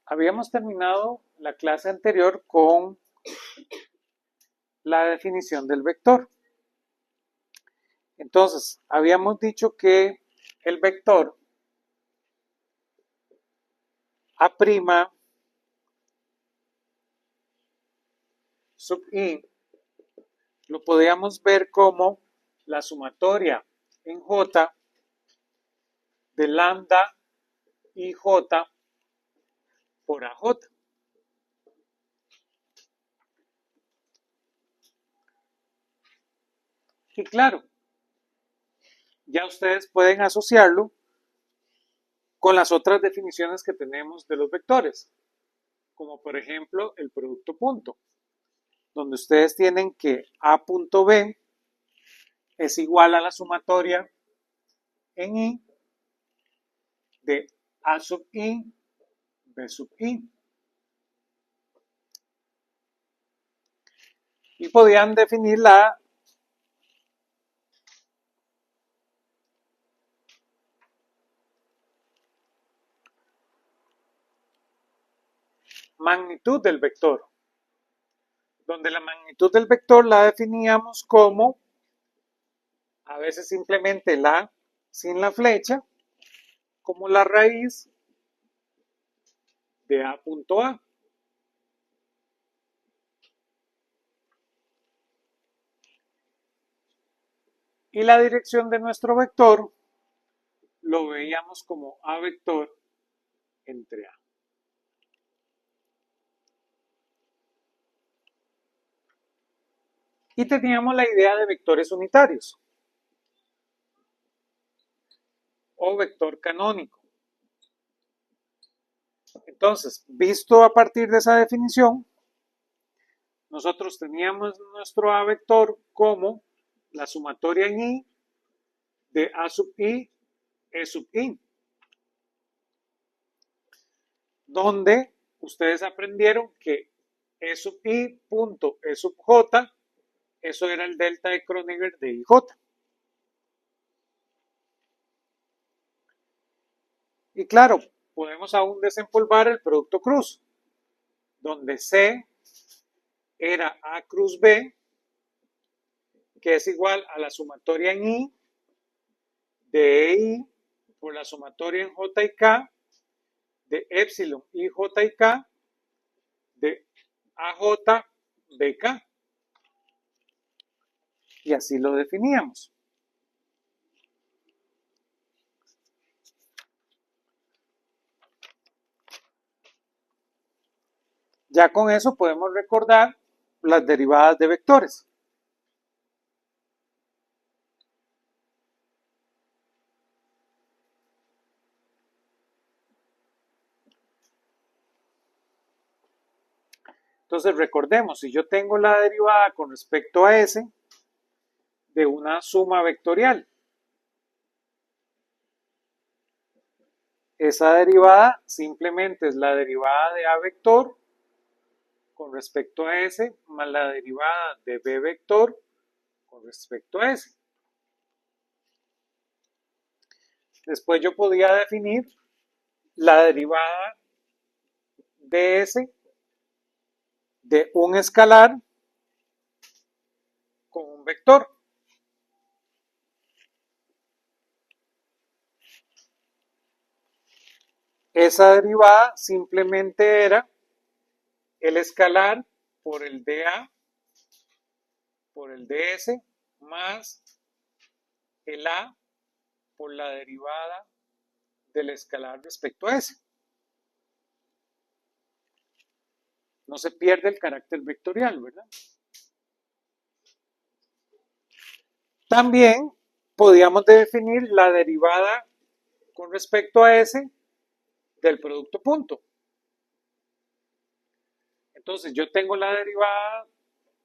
Habíamos terminado la clase anterior con la definición del vector. Entonces, habíamos dicho que el vector A' sub i lo podíamos ver como la sumatoria en J de lambda y J por AJ. Y claro, ya ustedes pueden asociarlo con las otras definiciones que tenemos de los vectores, como por ejemplo el producto punto, donde ustedes tienen que A.B es igual a la sumatoria en I de A sub I, B sub I. Y podían definir la magnitud del vector, donde la magnitud del vector la definíamos como a veces simplemente la sin la flecha, como la raíz de A punto A. Y la dirección de nuestro vector lo veíamos como A vector entre A. Y teníamos la idea de vectores unitarios o vector canónico. Entonces, visto a partir de esa definición, nosotros teníamos nuestro A vector como la sumatoria en I de A sub I, E sub I, donde ustedes aprendieron que E sub I punto E sub J, eso era el delta de Kronecker de IJ. Y claro, podemos aún desempolvar el producto cruz, donde C era A cruz B, que es igual a la sumatoria en I de EI por la sumatoria en J y K de epsilon IJ y K de AJ BK. Y así lo definíamos. Ya con eso podemos recordar las derivadas de vectores. Entonces recordemos, si yo tengo la derivada con respecto a S de una suma vectorial, esa derivada simplemente es la derivada de A vector con respecto a S más la derivada de B vector con respecto a S. Después yo podía definir la derivada de S de un escalar con un vector. Esa derivada simplemente era el escalar por el dA por el ds más el A por la derivada del escalar respecto a S. No se pierde el carácter vectorial, ¿verdad? También podíamos definir la derivada con respecto a S del producto punto. Entonces yo tengo la derivada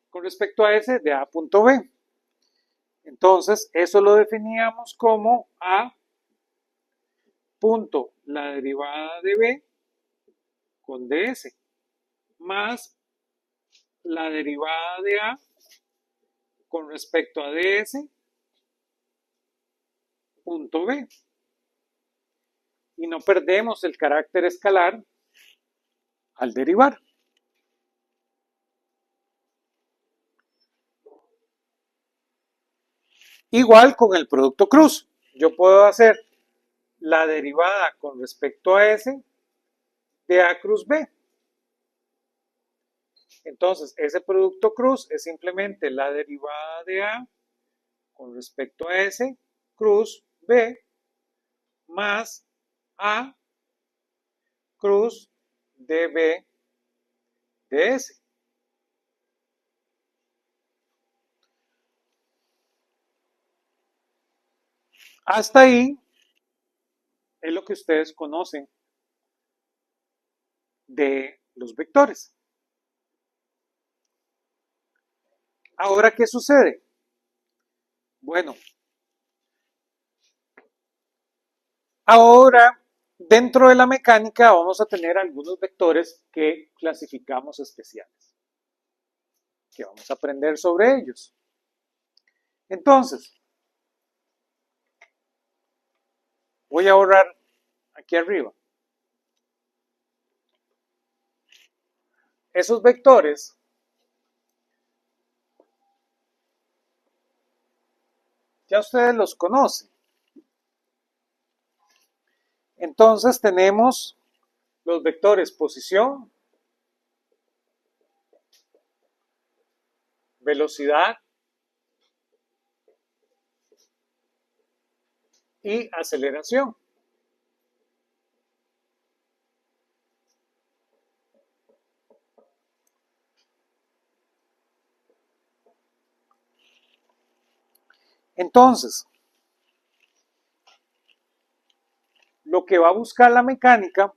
con respecto a S de A punto B. Entonces eso lo definíamos como A punto la derivada de B con ds más la derivada de A con respecto a ds punto B. Y no perdemos el carácter escalar al derivar. Igual con el producto cruz. Yo puedo hacer la derivada con respecto a S de A cruz B. Entonces, ese producto cruz es simplemente la derivada de A con respecto a S cruz B más A cruz de B de S. Hasta ahí es lo que ustedes conocen de los vectores. Ahora, ¿qué sucede? Bueno, ahora dentro de la mecánica vamos a tener algunos vectores que clasificamos especiales, que vamos a aprender sobre ellos. Entonces, voy a borrar aquí arriba. Esos vectores ya ustedes los conocen. Entonces tenemos los vectores posición, velocidad y aceleración. Entonces, lo que va a buscar la mecánica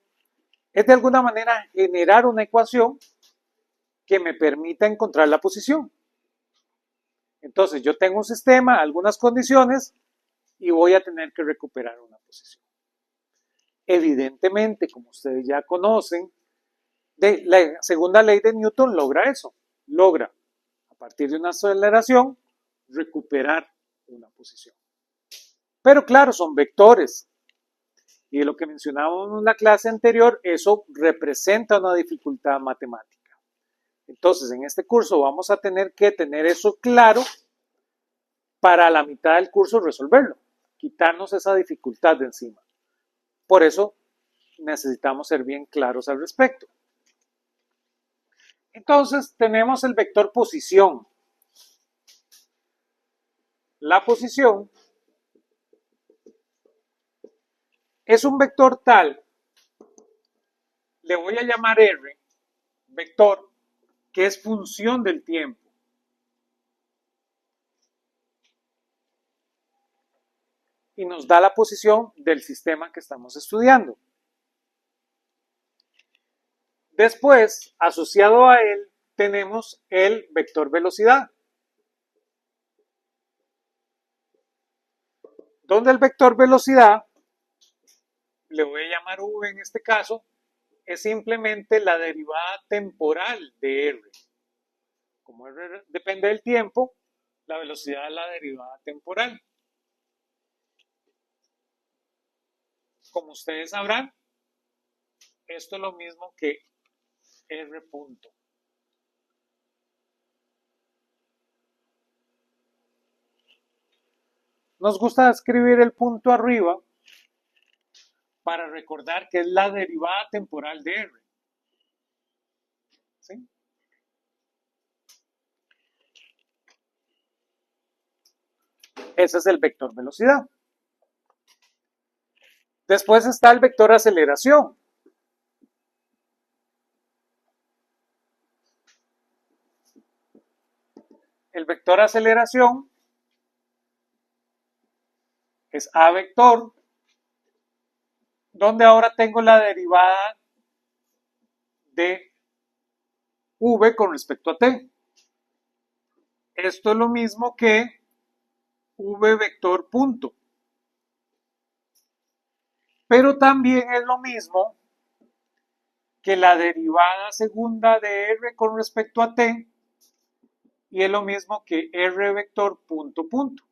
es de alguna manera generar una ecuación que me permita encontrar la posición. Entonces, yo tengo un sistema, algunas condiciones, y voy a tener que recuperar una posición. Evidentemente, como ustedes ya conocen, la segunda ley de Newton logra eso. Logra, a partir de una aceleración, recuperar una posición. Pero claro, son vectores. Y de lo que mencionábamos en la clase anterior, eso representa una dificultad matemática. Entonces, en este curso vamos a tener que tener eso claro para la mitad del curso resolverlo, quitarnos esa dificultad de encima. Por eso necesitamos ser bien claros al respecto. Entonces, tenemos el vector posición. La posición es un vector tal, le voy a llamar R, vector, que es función del tiempo. Y nos da la posición del sistema que estamos estudiando. Después, asociado a él, tenemos el vector velocidad, donde el vector velocidad, le voy a llamar v en este caso, es simplemente la derivada temporal de r. Como r depende del tiempo, la velocidad es la derivada temporal. Como ustedes sabrán, esto es lo mismo que r punto. Nos gusta escribir el punto arriba para recordar que es la derivada temporal de r. ¿Sí? Ese es el vector velocidad. Después está el vector aceleración. El vector aceleración es a vector, donde ahora tengo la derivada de v con respecto a t. Esto es lo mismo que v vector punto. Pero también es lo mismo que la derivada segunda de r con respecto a t, y es lo mismo que r vector punto punto.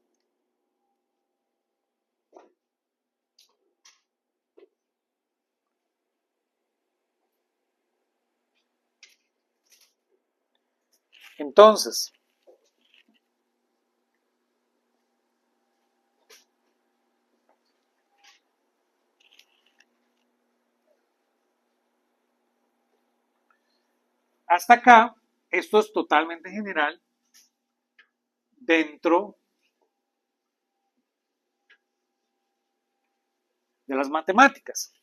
Entonces, hasta acá, esto es totalmente general dentro de las matemáticas.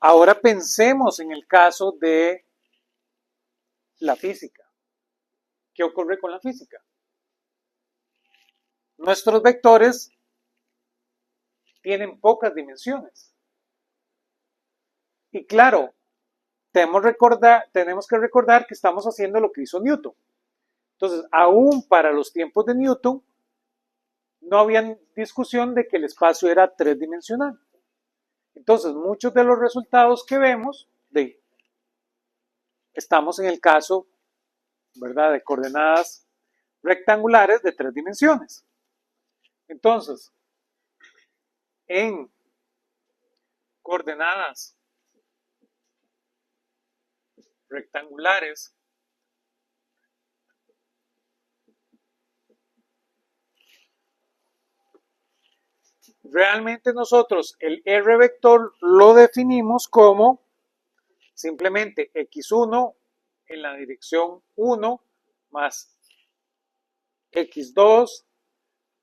Ahora pensemos en el caso de la física. ¿Qué ocurre con la física? Nuestros vectores tienen pocas dimensiones. Y claro, tenemos que recordar que estamos haciendo lo que hizo Newton. Entonces, aún para los tiempos de Newton, no había discusión de que el espacio era tridimensional. Entonces, muchos de los resultados que vemos, estamos en el caso, ¿verdad?, de coordenadas rectangulares de 3 dimensiones. Entonces, en coordenadas rectangulares, realmente nosotros el R vector lo definimos como simplemente x1 en la dirección 1 más x2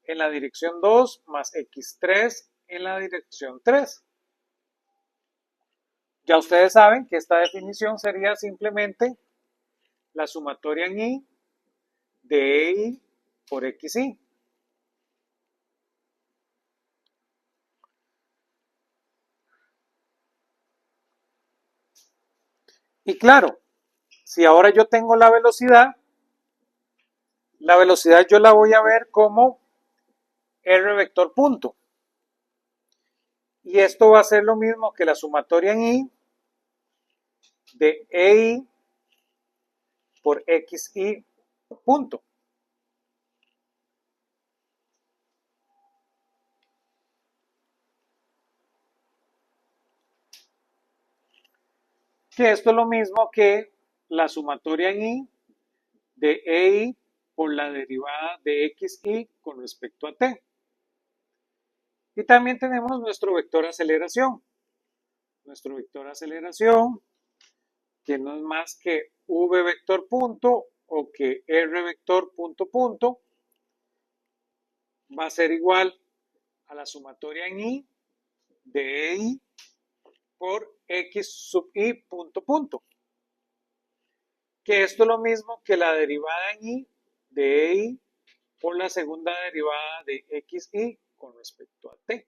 en la dirección 2 más x3 en la dirección 3. Ya ustedes saben que esta definición sería simplemente la sumatoria en y de y por xy. Y claro, si ahora yo tengo la velocidad yo la voy a ver como r vector punto. Y esto va a ser lo mismo que la sumatoria en y de EI por XY punto. Que esto es lo mismo que la sumatoria en y de EI por la derivada de XY con respecto a t. Y también tenemos nuestro vector aceleración. Nuestro vector aceleración, que no es más que v vector punto o que r vector punto punto, va a ser igual a la sumatoria en y de EI por x sub y punto punto. Que esto es lo mismo que la derivada en y de EI por la segunda derivada de xy con respecto a t.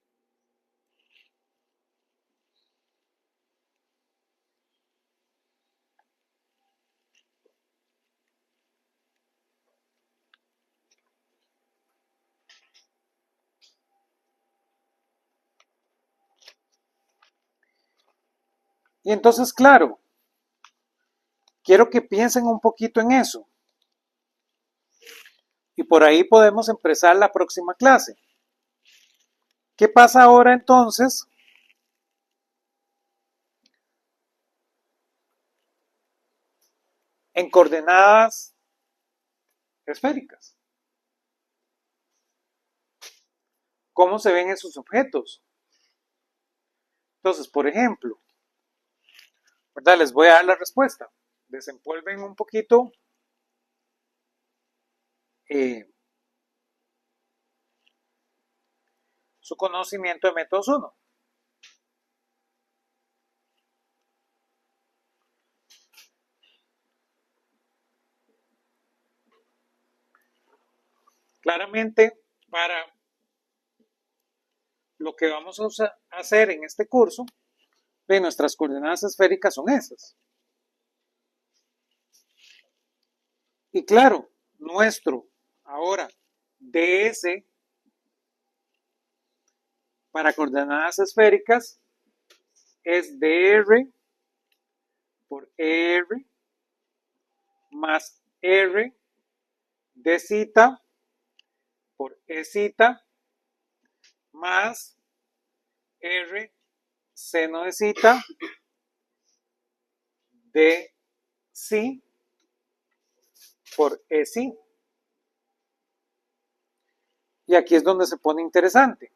Y entonces, claro, quiero que piensen un poquito en eso. Y por ahí podemos empezar la próxima clase. ¿Qué pasa ahora entonces en coordenadas esféricas? ¿Cómo se ven esos objetos? Entonces, por ejemplo, ¿verdad? Les voy a dar la respuesta. Desempolven un poquito su conocimiento de métodos 1. Claramente, para lo que vamos a hacer en este curso, de nuestras coordenadas esféricas son esas. Y claro, nuestro ahora ds para coordenadas esféricas es dr por r más r de zeta por E zeta más R seno de zeta de psi por E psi. Y aquí es donde se pone interesante.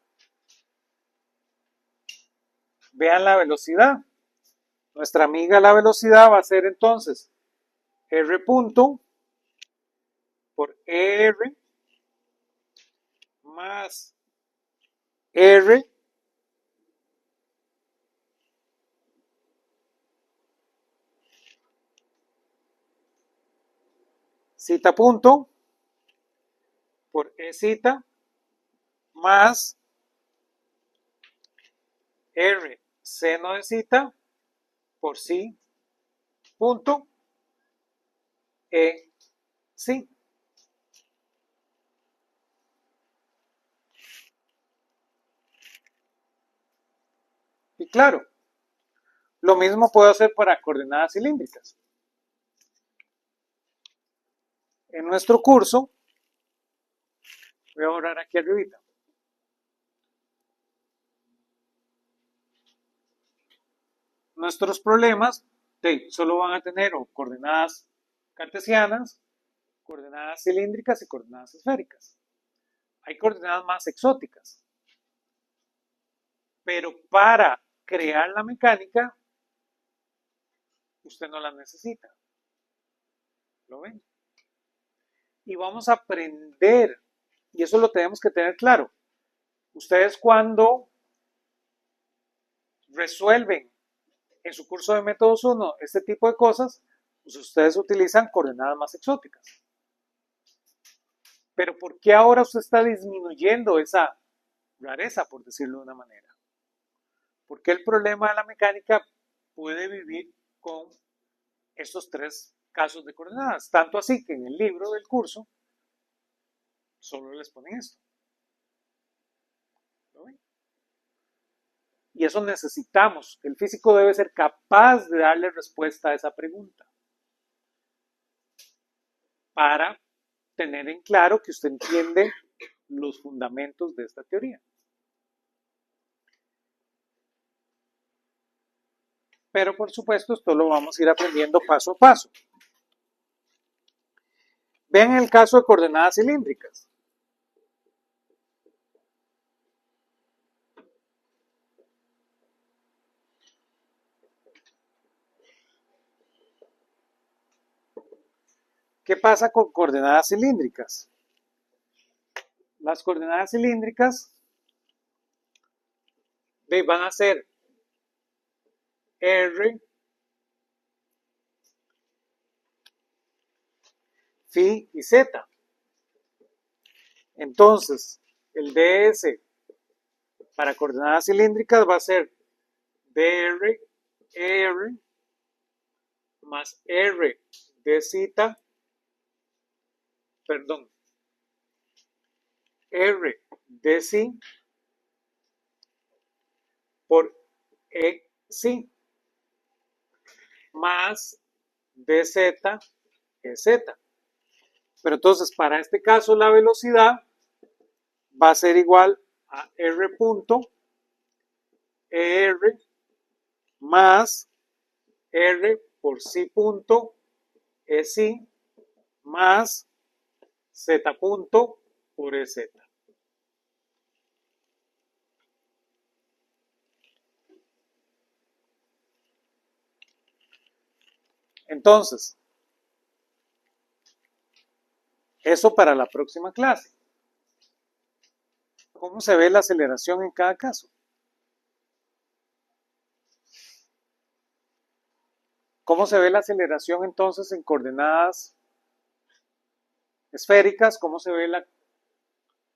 Vean la velocidad. Nuestra amiga la velocidad va a ser entonces R punto por R más R zeta punto por E zeta más R seno de zeta por psi punto E psi. Y claro, lo mismo puedo hacer para coordenadas cilíndricas. En nuestro curso, voy a borrar aquí arribita. Nuestros problemas solo van a tener coordenadas cartesianas, coordenadas cilíndricas y coordenadas esféricas. Hay coordenadas más exóticas. Pero para crear la mecánica, usted no las necesita. ¿Lo ven? Y vamos a aprender, y eso lo tenemos que tener claro. Ustedes cuando resuelven en su curso de métodos 1 este tipo de cosas, pues ustedes utilizan coordenadas más exóticas. Pero ¿por qué ahora usted está disminuyendo esa rareza, por decirlo de una manera? Porque el problema de la mecánica puede vivir con estos tres casos de coordenadas. Tanto así que en el libro del curso solo les ponen esto. ¿Lo ven? Y eso necesitamos. El físico debe ser capaz de darle respuesta a esa pregunta para tener en claro que usted entiende los fundamentos de esta teoría. Pero por supuesto esto lo vamos a ir aprendiendo paso a paso. Vean el caso de coordenadas cilíndricas. ¿Qué pasa con coordenadas cilíndricas? Las coordenadas cilíndricas van a ser R, phi y z. Entonces, el ds para coordenadas cilíndricas va a ser dr, r más r de zeta, perdón, r de psi por e psi más dz ez. Pero entonces, para este caso, la velocidad va a ser igual a r punto r más r por psi punto e psi más z punto por ez. Entonces, eso para la próxima clase. ¿Cómo se ve la aceleración en cada caso? ¿Cómo se ve la aceleración entonces en coordenadas esféricas? ¿Cómo se ve la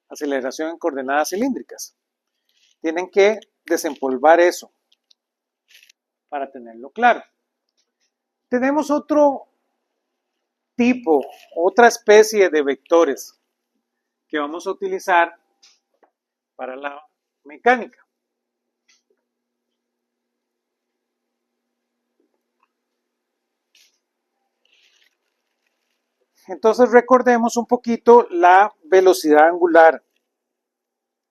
aceleración en coordenadas cilíndricas? Tienen que desempolvar eso para tenerlo claro. Tenemos otro tipo, otra especie de vectores que vamos a utilizar para la mecánica. Entonces recordemos un poquito la velocidad angular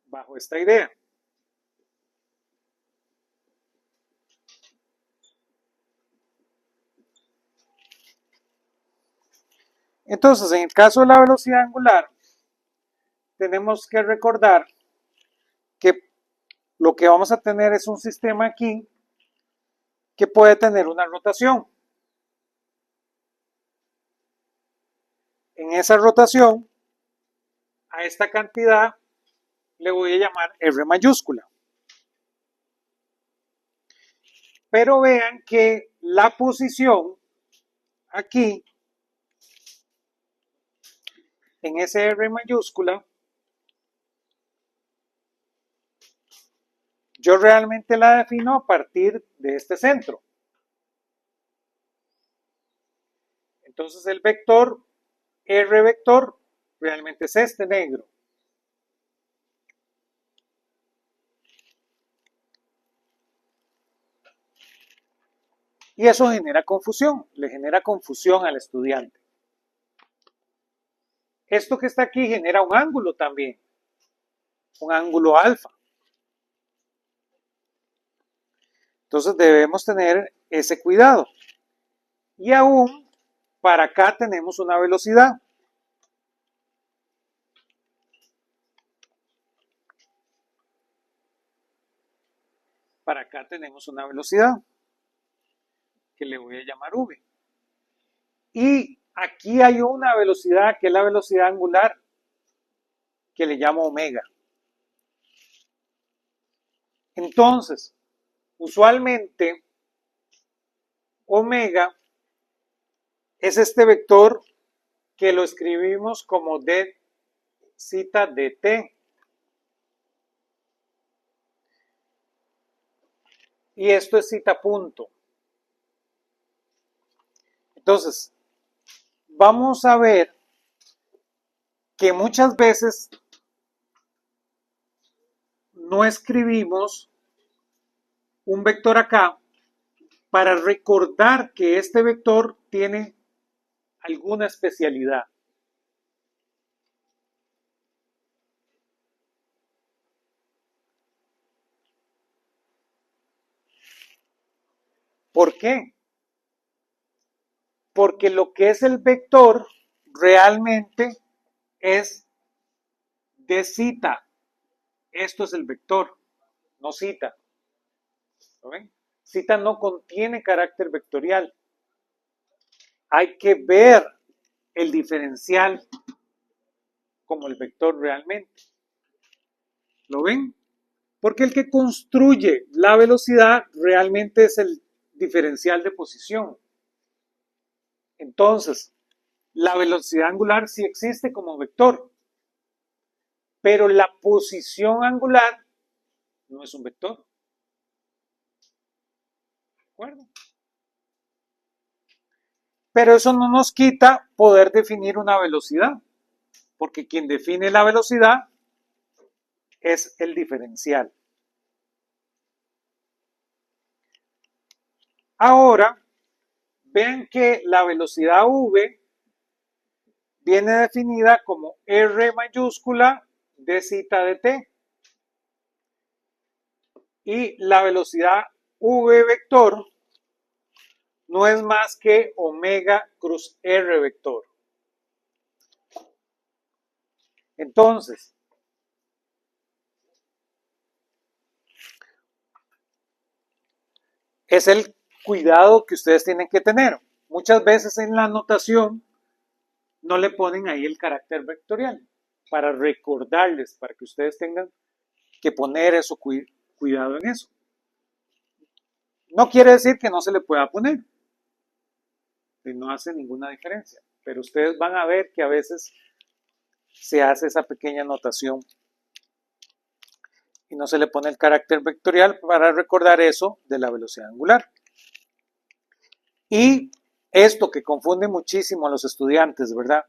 bajo esta idea. Entonces, en el caso de la velocidad angular, tenemos que recordar que lo que vamos a tener es un sistema aquí que puede tener una rotación. En esa rotación, a esta cantidad le voy a llamar R mayúscula. Pero vean que la posición aquí, en ese R mayúscula, yo realmente la defino a partir de este centro. Entonces el vector R vector realmente es este negro. Y eso genera confusión, le genera confusión al estudiante. Esto que está aquí genera un ángulo también, un ángulo alfa. Entonces debemos tener ese cuidado. Y aún para acá tenemos una velocidad. Para acá tenemos una velocidad que le voy a llamar v. Y aquí hay una velocidad que es la velocidad angular que le llamo omega. Entonces, usualmente omega es este vector que lo escribimos como d zeta dt. Y esto es zeta punto. Entonces, vamos a ver que muchas veces no escribimos un vector acá para recordar que este vector tiene alguna especialidad. ¿Por qué? Porque lo que es el vector realmente es de zeta. Esto es el vector, no zeta. ¿Lo ven? Zeta no contiene carácter vectorial. Hay que ver el diferencial como el vector realmente. ¿Lo ven? Porque el que construye la velocidad realmente es el diferencial de posición. Entonces, la velocidad angular sí existe como vector, pero la posición angular no es un vector. ¿De acuerdo? Pero eso no nos quita poder definir una velocidad, porque quien define la velocidad es el diferencial. Ahora, vean que la velocidad v viene definida como R mayúscula de zeta de t. Y la velocidad v vector no es más que omega cruz r vector. Entonces, es el cuidado que ustedes tienen que tener. Muchas veces en la notación no le ponen ahí el carácter vectorial para recordarles, para que ustedes tengan que poner eso, cuidado en eso. No quiere decir que no se le pueda poner, no hace ninguna diferencia, pero ustedes van a ver que a veces se hace esa pequeña notación y no se le pone el carácter vectorial para recordar eso de la velocidad angular. Y esto que confunde muchísimo a los estudiantes, ¿verdad?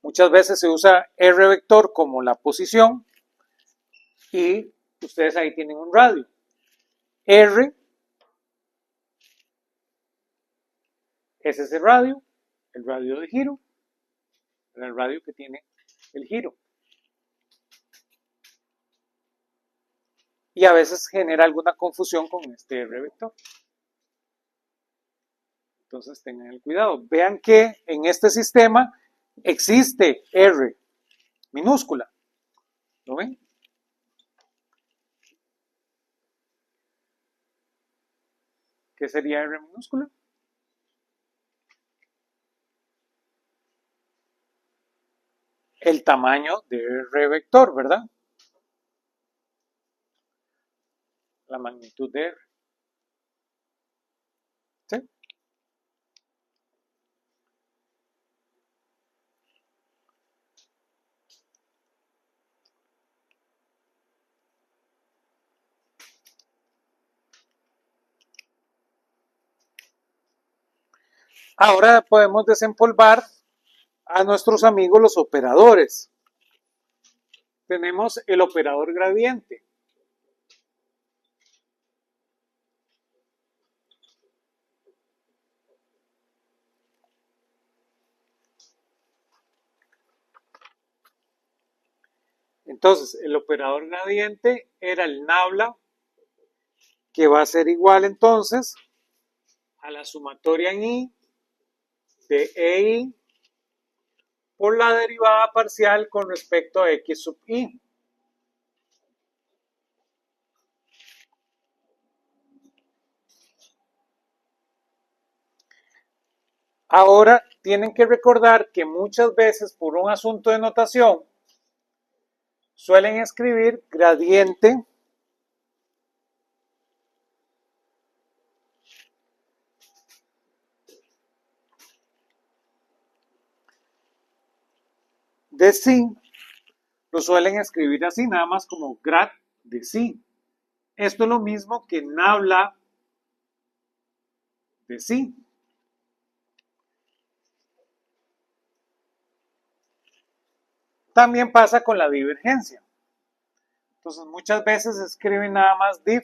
Muchas veces se usa R vector como la posición y ustedes ahí tienen un radio. R es ese radio, el radio de giro, el radio que tiene el giro. Y a veces genera alguna confusión con este R vector. Entonces tengan el cuidado. Vean que en este sistema existe R minúscula. ¿Lo ven? ¿Qué sería R minúscula? El tamaño de R vector, ¿verdad? La magnitud de R. ¿Sí? Ahora podemos desempolvar a nuestros amigos los operadores. Tenemos el operador gradiente. Entonces, el operador gradiente era el nabla, que va a ser igual entonces a la sumatoria en I de EI por la derivada parcial con respecto a X sub I. Ahora tienen que recordar que muchas veces por un asunto de notación suelen escribir gradiente de sí, lo suelen escribir así, nada más como grad de sí. Esto es lo mismo que nabla de sí. También pasa con la divergencia. Entonces muchas veces escriben nada más div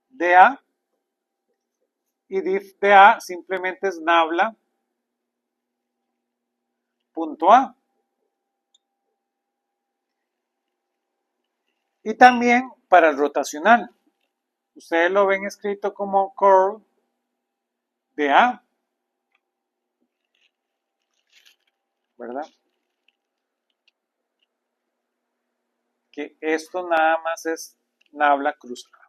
de A y div de A simplemente es nabla punto A. Y también para el rotacional. Ustedes lo ven escrito como curl de A, ¿verdad? Que esto nada más es nabla cruz A.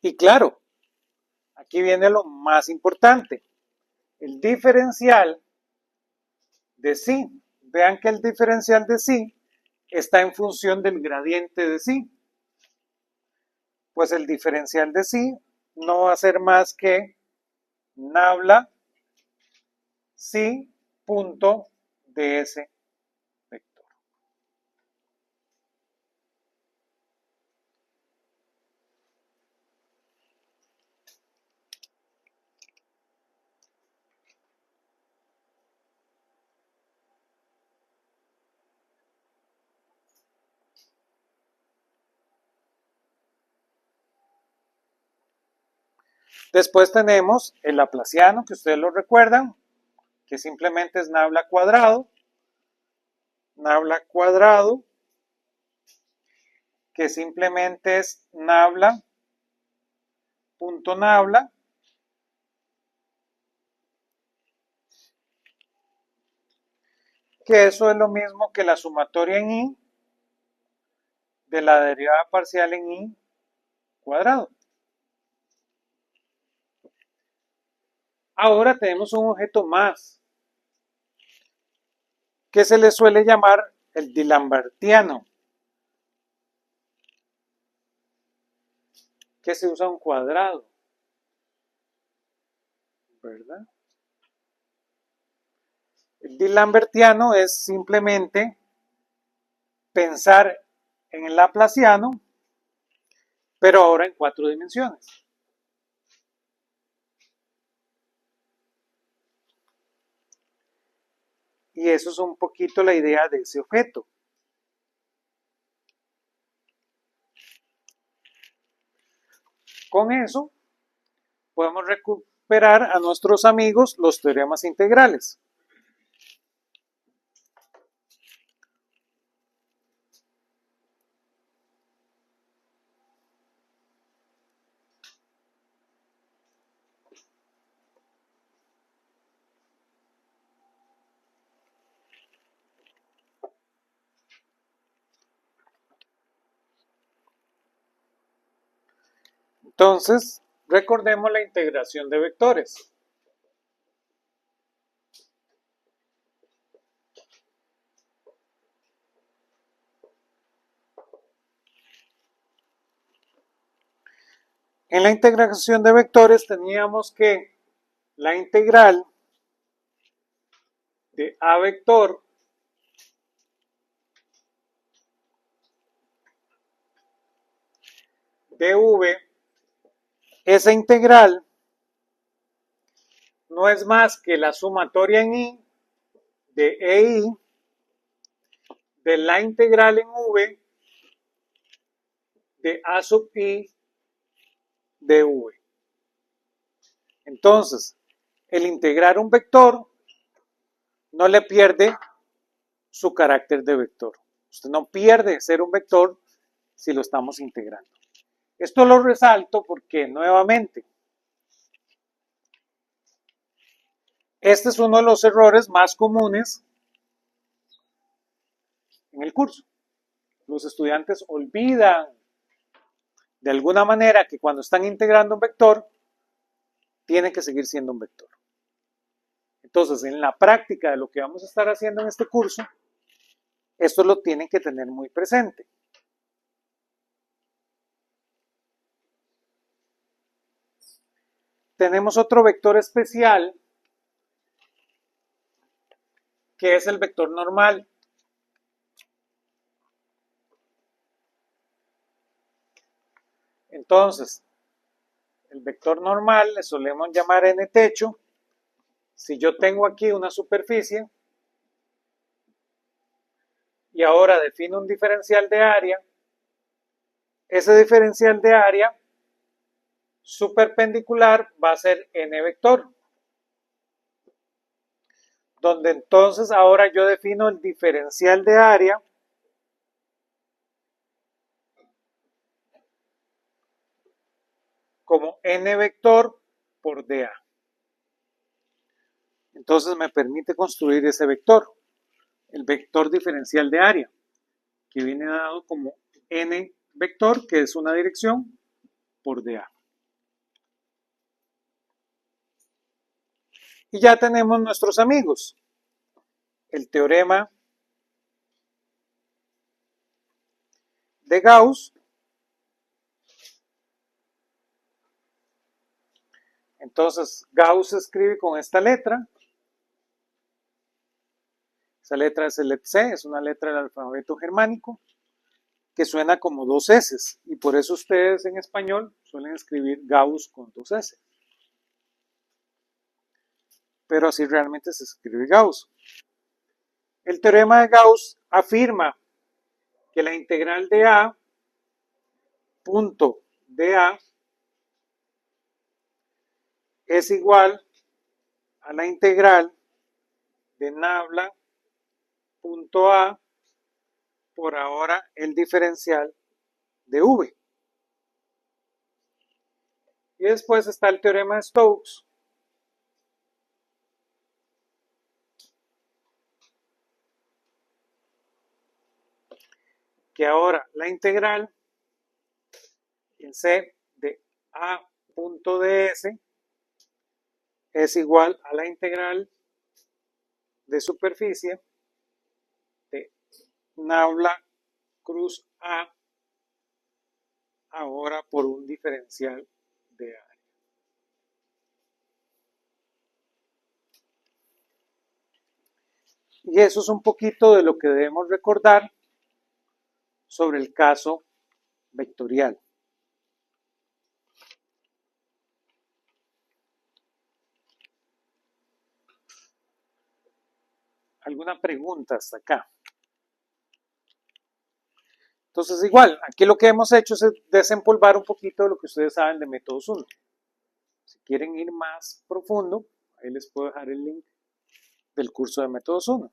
Y claro, aquí viene lo más importante, el diferencial de sí. Vean que el diferencial de sí está en función del gradiente de sí. Pues el diferencial de sí no va a ser más que nabla sí punto de ese vector. Después tenemos el laplaciano, que ustedes lo recuerdan, que simplemente es nabla cuadrado, que simplemente es nabla punto nabla, que eso es lo mismo que la sumatoria en I de la derivada parcial en I cuadrado. Ahora tenemos un objeto más, que se le suele llamar el D'Lambertiano, que se usa un cuadrado, ¿verdad? El D'Lambertiano es simplemente pensar en el laplaciano, pero ahora en 4 dimensiones. Y eso es un poquito la idea de ese objeto. con eso podemos recuperar a nuestros amigos los teoremas integrales. Entonces, recordemos la integración de vectores. En la integración de vectores teníamos que la integral de a vector de v, esa integral no es más que la sumatoria en i de EI de la integral en v de a sub i de v. Entonces, el integrar un vector no le pierde su carácter de vector. Usted no pierde ser un vector si lo estamos integrando. Esto lo resalto porque, nuevamente, este es uno de los errores más comunes en el curso. Los estudiantes olvidan de alguna manera que cuando están integrando un vector, tiene que seguir siendo un vector. Entonces, en la práctica de lo que vamos a estar haciendo en este curso, esto lo tienen que tener muy presente. Tenemos otro vector especial, que es el vector normal. Entonces, el vector normal le solemos llamar n techo. Si yo tengo aquí una superficie y ahora defino un diferencial de área, ese diferencial de área su perpendicular va a ser n vector, donde entonces ahora yo defino el diferencial de área como n vector por dA. Entonces me permite construir ese vector, el vector diferencial de área, que viene dado como n vector, que es una dirección, por dA. Y ya tenemos nuestros amigos. El teorema de Gauss. Entonces, Gauss se escribe con esta letra. Esa letra es el C, es una letra del alfabeto germánico, que suena como dos S, y por eso ustedes en español suelen escribir Gauss con dos S. Pero así realmente se escribe Gauss. El teorema de Gauss afirma que la integral de A, punto de A, es igual a la integral de nabla punto A por ahora el diferencial de V. Y después está el teorema de Stokes, que ahora la integral en C de A punto ds es igual a la integral de superficie de nabla cruz A ahora por un diferencial de área. Y eso es un poquito de lo que debemos recordar sobre el caso vectorial. ¿Alguna pregunta hasta acá? Entonces, igual, aquí lo que hemos hecho es desempolvar un poquito de lo que ustedes saben de métodos 1. Si quieren ir más profundo, ahí les puedo dejar el link del curso de métodos 1.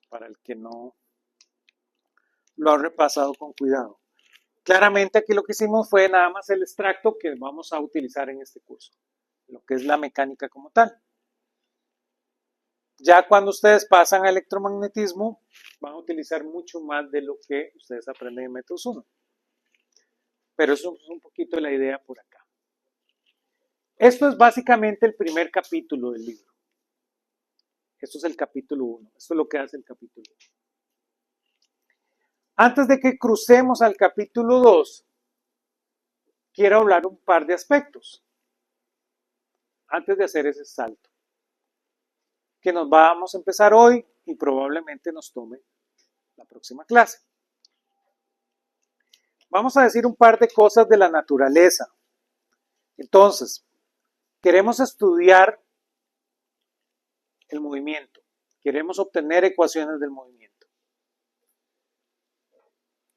Para el que no lo ha repasado con cuidado. Claramente aquí lo que hicimos fue nada más el extracto que vamos a utilizar en este curso, lo que es la mecánica como tal. Ya cuando ustedes pasan a electromagnetismo, van a utilizar mucho más de lo que ustedes aprenden en métodos 1. Pero eso es un poquito la idea por acá. Esto es básicamente el primer capítulo del libro. Esto es el capítulo 1. Esto es lo que hace el capítulo 1. Antes de que crucemos al capítulo 2, quiero hablar un par de aspectos. Antes de hacer ese salto. Que nos vamos a empezar hoy y probablemente nos tome la próxima clase. Vamos a decir un par de cosas de la naturaleza. Entonces, queremos estudiar el movimiento. Queremos obtener ecuaciones del movimiento.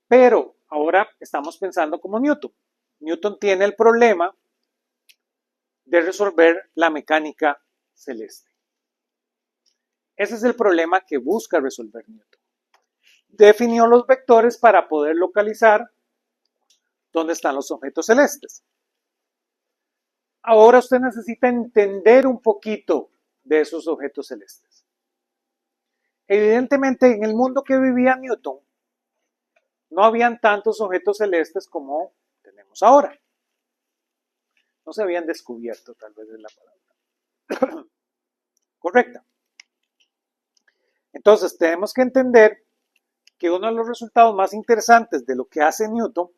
Pero ahora estamos pensando como Newton. Newton tiene el problema de resolver la mecánica celeste. Ese es el problema que busca resolver Newton. Definió los vectores para poder localizar dónde están los objetos celestes. Ahora usted necesita entender un poquito de esos objetos celestes. Evidentemente, en el mundo que vivía Newton, no habían tantos objetos celestes como tenemos ahora. No se habían descubierto, tal vez es la palabra correcta. Entonces, tenemos que entender que uno de los resultados más interesantes de lo que hace Newton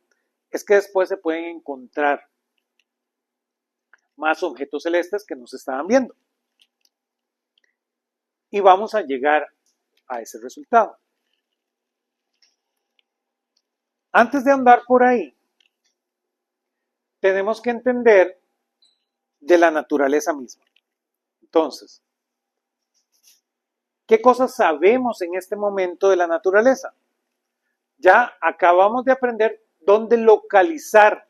es que después se pueden encontrar más objetos celestes que no se estaban viendo. Y vamos a llegar a ese resultado. Antes de andar por ahí, tenemos que entender de la naturaleza misma. Entonces, ¿qué cosas sabemos en este momento de la naturaleza? Ya acabamos de aprender dónde localizar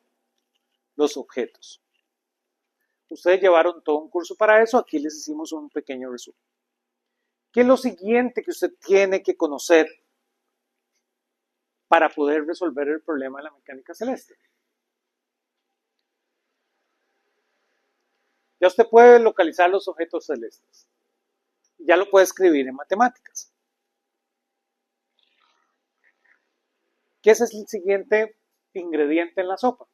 los objetos. Ustedes llevaron todo un curso para eso, aquí les hicimos un pequeño resumen. ¿Qué es lo siguiente que usted tiene que conocer para poder resolver el problema de la mecánica celeste? Ya usted puede localizar los objetos celestes. Ya lo puede escribir en matemáticas. ¿Qué es el siguiente ingrediente en la sopa?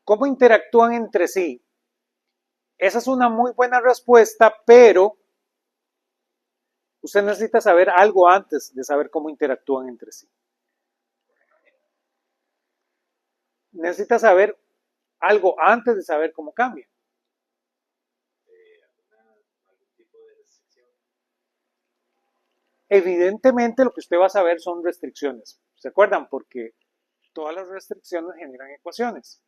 ¿Cómo interactúan entre sí? Esa es una muy buena respuesta, pero usted necesita saber algo antes de saber cómo interactúan entre sí. Necesita saber algo antes de saber cómo cambian. Evidentemente lo que usted va a saber son restricciones. ¿Se acuerdan? Porque todas las restricciones generan ecuaciones.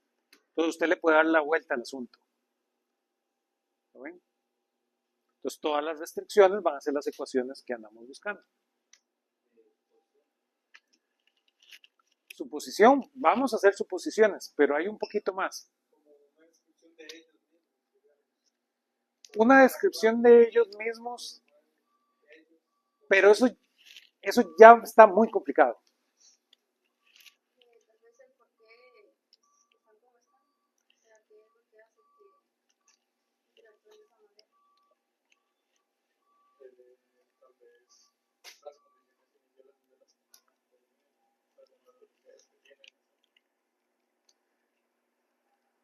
Entonces usted le puede dar la vuelta al asunto. ¿Lo ven? Entonces todas las restricciones van a ser las ecuaciones que andamos buscando. Suposición, vamos a hacer suposiciones, pero hay un poquito más. Una descripción de ellos mismos, pero eso ya está muy complicado.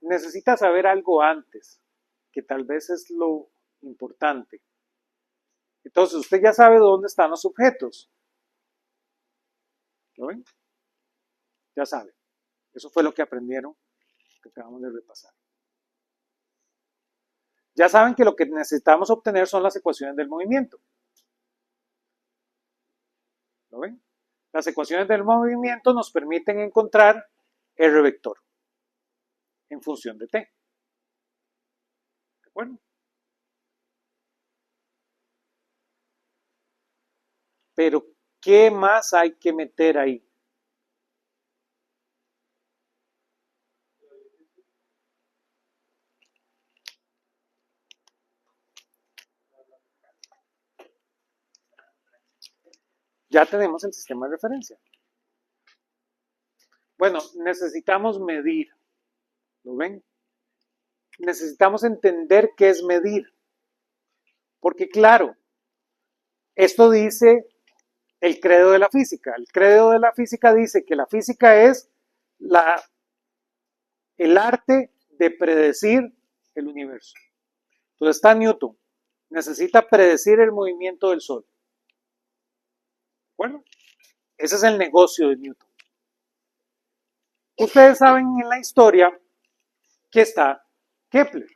Necesita saber algo antes, que tal vez es lo importante. Entonces, usted ya sabe dónde están los objetos. ¿Lo ven? Ya sabe. Eso fue lo que aprendieron, que acabamos de repasar. Ya saben que lo que necesitamos obtener son las ecuaciones del movimiento. ¿Lo ven? Las ecuaciones del movimiento nos permiten encontrar R vector en función de t. ¿De acuerdo? Pero, ¿qué más hay que meter ahí? Ya tenemos el sistema de referencia. Bueno, necesitamos medir. ¿Lo ven? Necesitamos entender qué es medir. Porque claro, esto dice el credo de la física. El credo de la física dice que la física es el arte de predecir el universo. Entonces está Newton. Necesita predecir el movimiento del Sol. ¿De acuerdo? Ese es el negocio de Newton. Ustedes saben en la historia que está Kepler.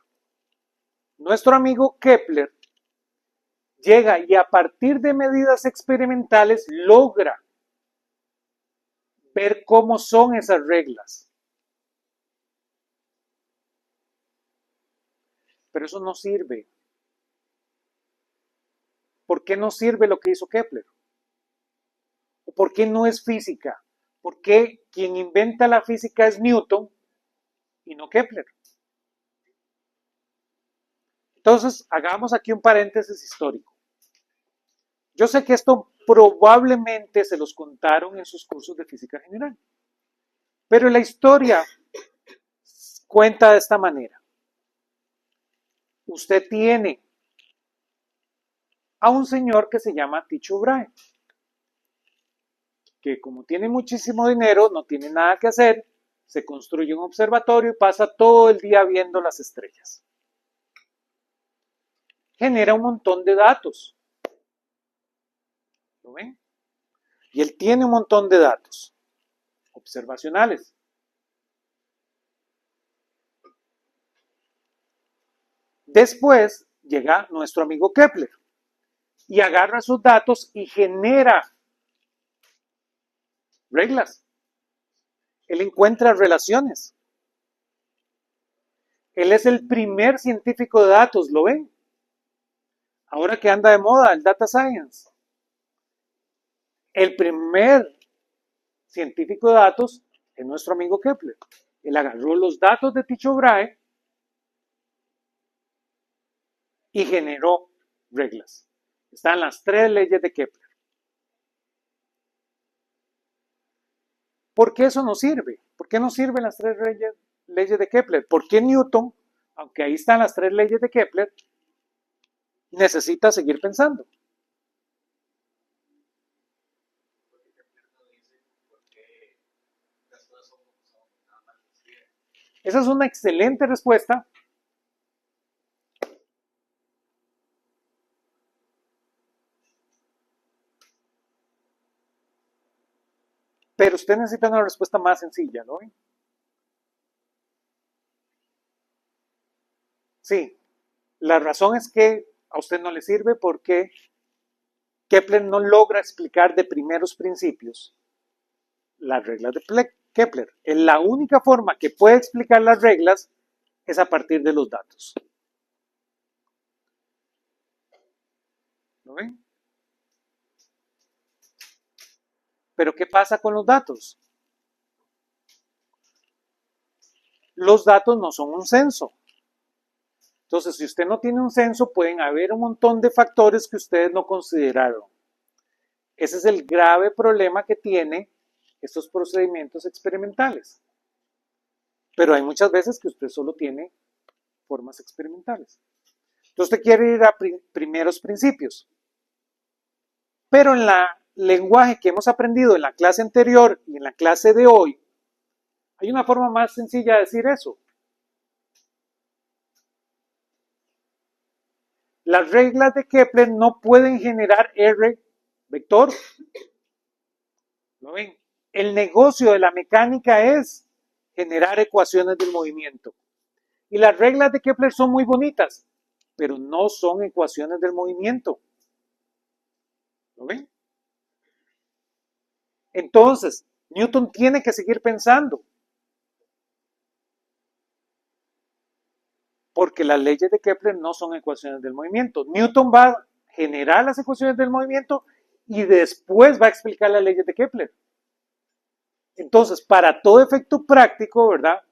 Nuestro amigo Kepler llega y a partir de medidas experimentales logra ver cómo son esas reglas. Pero eso no sirve. ¿Por qué no sirve lo que hizo Kepler? ¿Por qué no es física? ¿Por qué quien inventa la física es Newton y no Kepler? Entonces, hagamos aquí un paréntesis histórico. Yo sé que esto probablemente se los contaron en sus cursos de física general, pero la historia cuenta de esta manera. Usted tiene a un señor que se llama Tycho Brahe, que como tiene muchísimo dinero, no tiene nada que hacer, se construye un observatorio y pasa todo el día viendo las estrellas. Genera un montón de datos. ¿Lo ven? Y él tiene un montón de datos observacionales. Después llega nuestro amigo Kepler y agarra sus datos y genera reglas. Él encuentra relaciones. Él es el primer científico de datos, ¿lo ven? Ahora que anda de moda el data science. El primer científico de datos es nuestro amigo Kepler. Él agarró los datos de Tycho Brahe y generó reglas. Están las 3 leyes de Kepler. ¿Por qué eso no sirve? ¿Por qué no sirven las 3 leyes de Kepler? ¿Por qué Newton, aunque ahí están las 3 leyes de Kepler, necesita seguir pensando? Esa es una excelente respuesta. Pero usted necesita una respuesta más sencilla, ¿no? Sí, la razón es que a usted no le sirve porque Kepler no logra explicar de primeros principios las reglas de Kepler. La única forma que puede explicar las reglas es a partir de los datos. ¿Lo ven? Pero ¿qué pasa con los datos? Los datos no son un censo. Entonces, si usted no tiene un censo, pueden haber un montón de factores que ustedes no consideraron. Ese es el grave problema que tiene estos procedimientos experimentales. Pero hay muchas veces que usted solo tiene formas experimentales. Entonces usted quiere ir a primeros principios. Pero en la lenguaje que hemos aprendido en la clase anterior y en la clase de hoy, hay una forma más sencilla de decir eso. Las reglas de Kepler no pueden generar R vector. ¿Lo ven? El negocio de la mecánica es generar ecuaciones del movimiento. Y las reglas de Kepler son muy bonitas, pero no son ecuaciones del movimiento. ¿Lo ven? Entonces, Newton tiene que seguir pensando. Porque las leyes de Kepler no son ecuaciones del movimiento. Newton va a generar las ecuaciones del movimiento y después va a explicar las leyes de Kepler. Entonces, para todo efecto práctico, ¿verdad?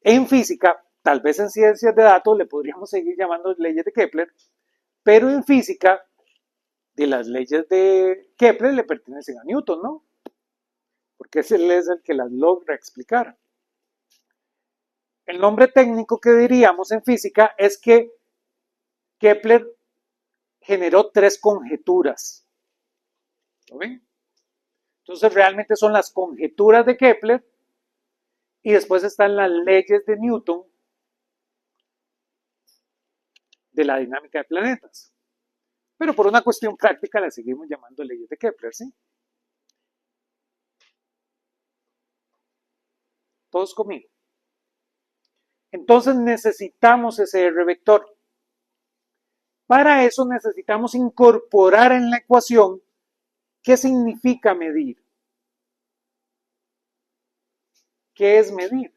En física, tal vez en ciencias de datos le podríamos seguir llamando leyes de Kepler, pero en física, de las leyes de Kepler le pertenecen a Newton, ¿no? Porque él es el que las logra explicar. El nombre técnico que diríamos en física es que Kepler generó tres conjeturas. ¿Lo ven? Entonces realmente son las conjeturas de Kepler y después están las leyes de Newton de la dinámica de planetas. Pero por una cuestión práctica las seguimos llamando leyes de Kepler, ¿sí? Todos conmigo. Entonces necesitamos ese R vector. Para eso necesitamos incorporar en la ecuación qué significa medir. ¿Qué es medir?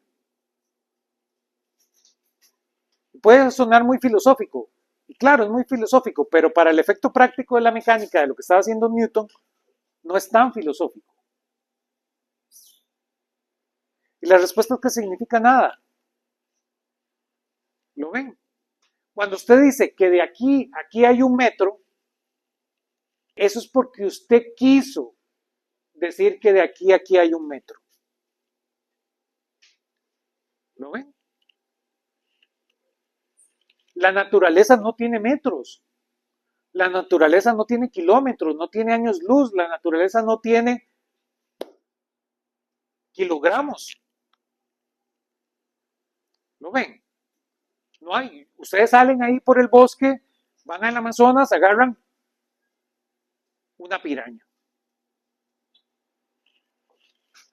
Puede sonar muy filosófico, y claro, es muy filosófico, pero para el efecto práctico de la mecánica, de lo que estaba haciendo Newton, no es tan filosófico. Y la respuesta es que significa nada. ¿Lo ven? Cuando usted dice que de aquí a aquí hay 1 metro, eso es porque usted quiso decir que de aquí a aquí hay 1 metro. ¿Lo ven? La naturaleza no tiene metros. La naturaleza no tiene kilómetros, no tiene años luz, la naturaleza no tiene kilogramos. ¿Lo ven? No hay. Ustedes salen ahí por el bosque, van al Amazonas, agarran una piraña.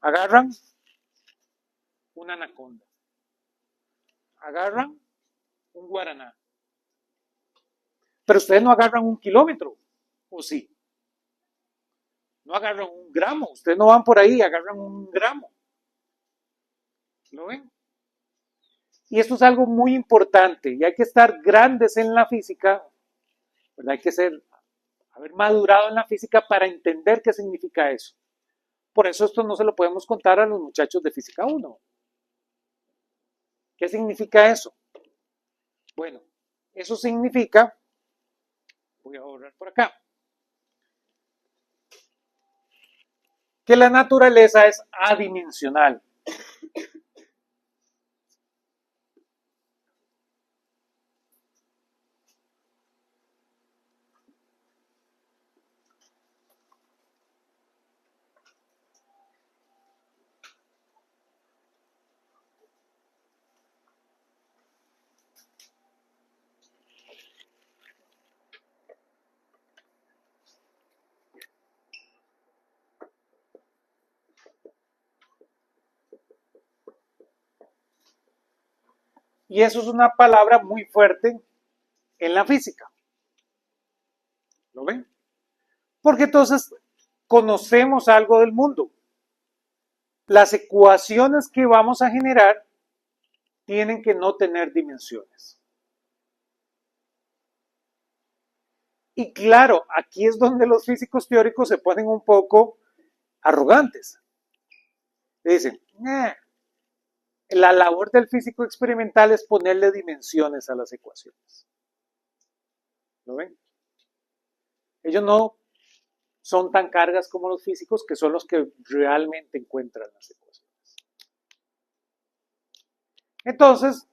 Agarran una anaconda. Agarran un guaraná. Pero ustedes no agarran 1 kilómetro, ¿o sí? No agarran 1 gramo. Ustedes no van por ahí y agarran 1 gramo. ¿Lo ven? Y esto es algo muy importante y hay que estar grandes en la física, ¿verdad? Hay que haber madurado en la física para entender qué significa eso. Por eso esto no se lo podemos contar a los muchachos de física 1. ¿Qué significa eso? Bueno, eso significa, voy a borrar por acá, que la naturaleza es adimensional. Y eso es una palabra muy fuerte en la física. ¿Lo ven? Porque entonces conocemos algo del mundo. Las ecuaciones que vamos a generar tienen que no tener dimensiones. Y claro, aquí es donde los físicos teóricos se ponen un poco arrogantes. Dicen, la labor del físico experimental es ponerle dimensiones a las ecuaciones. ¿Lo ven? Ellos no son tan cargas como los físicos, que son los que realmente encuentran las ecuaciones. Entonces,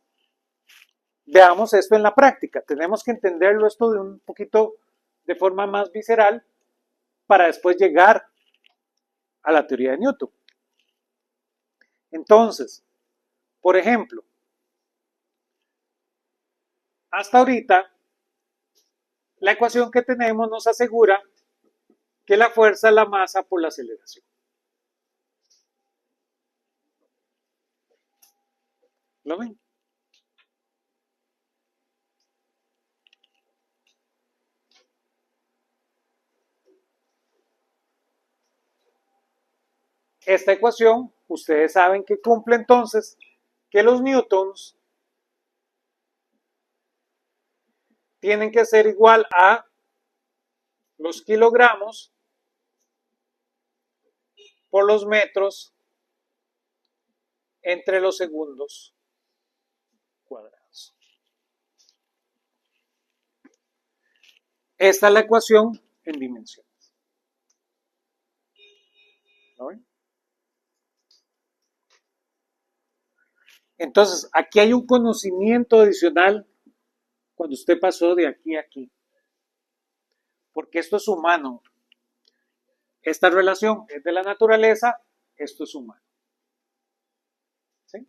veamos esto en la práctica. Tenemos que entenderlo esto de un poquito de forma más visceral para después llegar a la teoría de Newton. Entonces, por ejemplo, hasta ahorita, la ecuación que tenemos nos asegura que la fuerza es la masa por la aceleración. ¿Lo ven? Esta ecuación, ustedes saben que cumple entonces que los newtons tienen que ser igual a los kilogramos por los metros entre los segundos cuadrados. Esta es la ecuación en dimensiones. ¿No ven? Entonces, aquí hay un conocimiento adicional cuando usted pasó de aquí a aquí. Porque esto es humano. Esta relación es de la naturaleza, esto es humano. ¿Sí?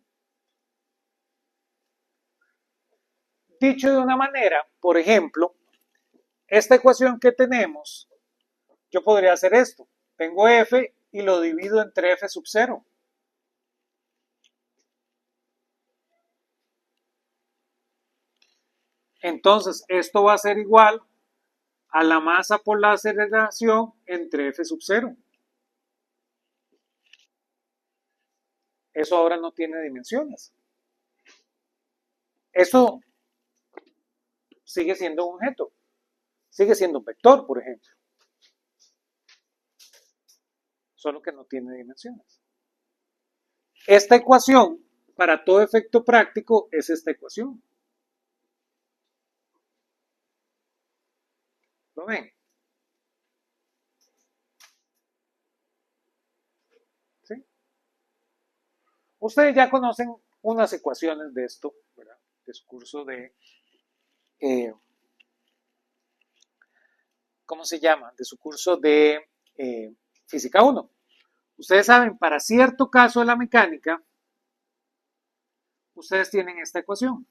Dicho de una manera, por ejemplo, esta ecuación que tenemos, yo podría hacer esto. Tengo f y lo divido entre f sub 0. Entonces, esto va a ser igual a la masa por la aceleración entre f sub 0. Eso ahora no tiene dimensiones. Eso sigue siendo un objeto. Sigue siendo un vector, por ejemplo. Solo que no tiene dimensiones. Esta ecuación, para todo efecto práctico, es esta ecuación. ¿Lo ven? ¿Sí? Ustedes ya conocen unas ecuaciones de esto, ¿verdad? De su curso de, ¿cómo se llama? De su curso de Física 1. Ustedes saben, para cierto caso de la mecánica, ustedes tienen esta ecuación.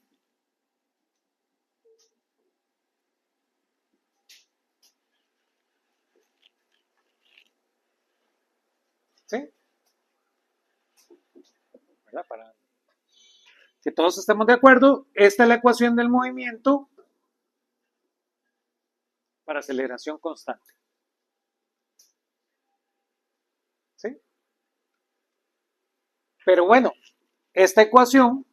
¿Sí? ¿Verdad? Para que todos estemos de acuerdo, esta es la ecuación del movimiento para aceleración constante. ¿Sí? Pero bueno, esta ecuación,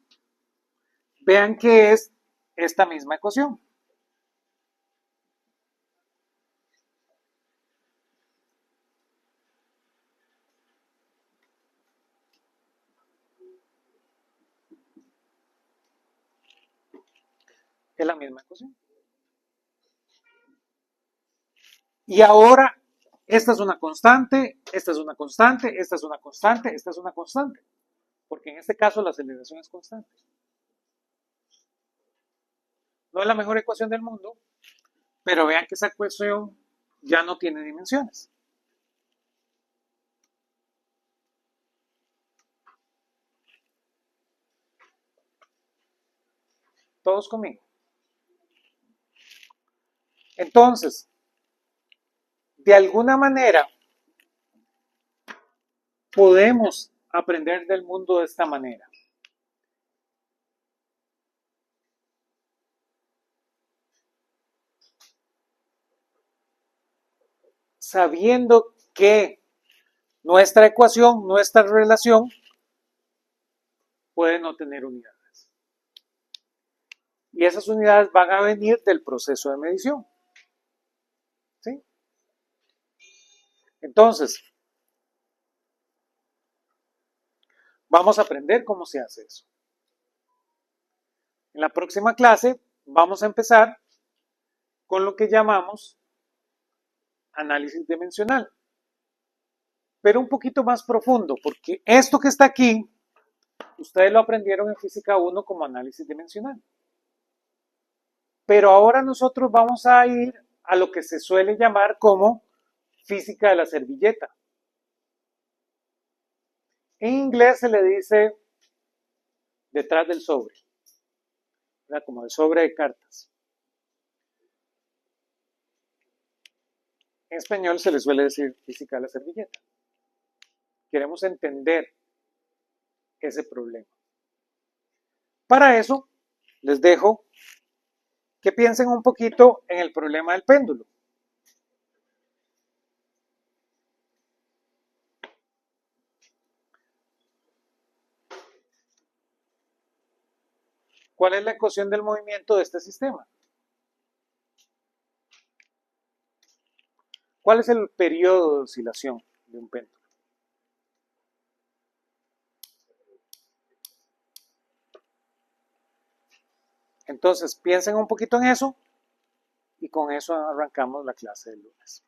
vean que es esta misma ecuación. Es la misma ecuación. Y ahora, esta es una constante, esta es una constante, esta es una constante, esta es una constante. Porque en este caso la aceleración es constante. No es la mejor ecuación del mundo, pero vean que esa ecuación ya no tiene dimensiones. Todos conmigo. Entonces, de alguna manera, podemos aprender del mundo de esta manera. Sabiendo que nuestra ecuación, nuestra relación, puede no tener unidades. Y esas unidades van a venir del proceso de medición. ¿Sí? Entonces, vamos a aprender cómo se hace eso. En la próxima clase vamos a empezar con lo que llamamos análisis dimensional, pero un poquito más profundo, porque esto que está aquí, ustedes lo aprendieron en Física 1 como análisis dimensional. Pero ahora nosotros vamos a ir a lo que se suele llamar como física de la servilleta. En inglés se le dice detrás del sobre, ¿verdad? Como el sobre de cartas. En español se le suele decir física de la servilleta. Queremos entender ese problema. Para eso, les dejo que piensen un poquito en el problema del péndulo. ¿Cuál es la ecuación del movimiento de este sistema? ¿Cuál es el periodo de oscilación de un péndulo? Entonces, piensen un poquito en eso y con eso arrancamos la clase del lunes.